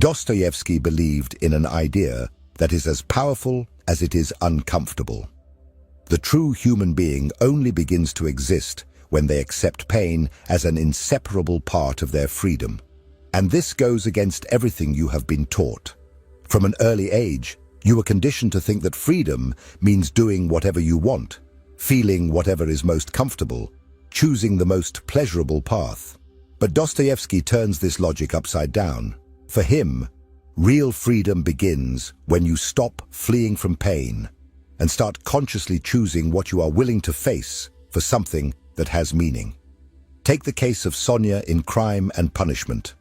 Dostoevsky believed in an idea that is as powerful as it is uncomfortable. The true human being only begins to exist when they accept pain as an inseparable part of their freedom. And this goes against everything you have been taught. From an early age, you were conditioned to think that freedom means doing whatever you want, feeling whatever is most comfortable, choosing the most pleasurable path. But Dostoevsky turns this logic upside down. For him, real freedom begins when you stop fleeing from pain and start consciously choosing what you are willing to face for something that has meaning. Take the case of Sonia in Crime and Punishment,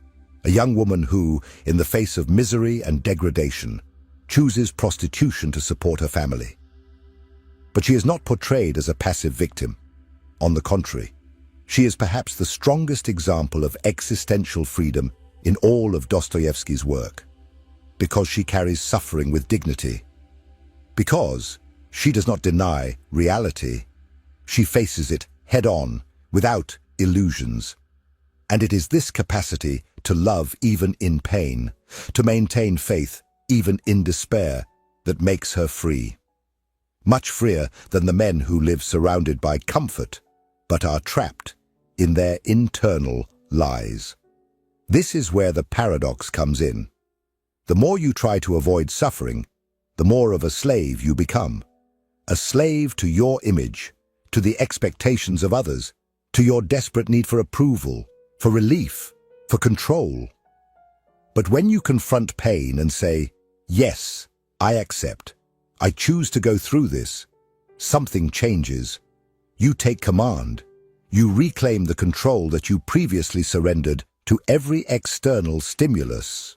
a young woman who, in the face of misery and degradation, chooses prostitution to support her family. But she is not portrayed as a passive victim. On the contrary, she is perhaps the strongest example of existential freedom in all of Dostoevsky's work, because she carries suffering with dignity. Because she does not deny reality, she faces it head-on, without illusions. And it is this capacity to love even in pain, to maintain faith even in despair, that makes her free. Much freer than the men who live surrounded by comfort, but are trapped in their internal lies. This is where the paradox comes in. The more you try to avoid suffering, the more of a slave you become. A slave to your image, to the expectations of others, to your desperate need for approval, for relief, for control. But when you confront pain and say, "Yes, I accept. I choose to go through this," something changes. You take command. You reclaim the control that you previously surrendered to every external stimulus.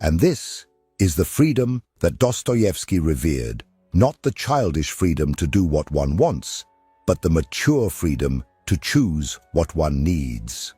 And this is the freedom that Dostoevsky revered, not the childish freedom to do what one wants, but the mature freedom to choose what one needs.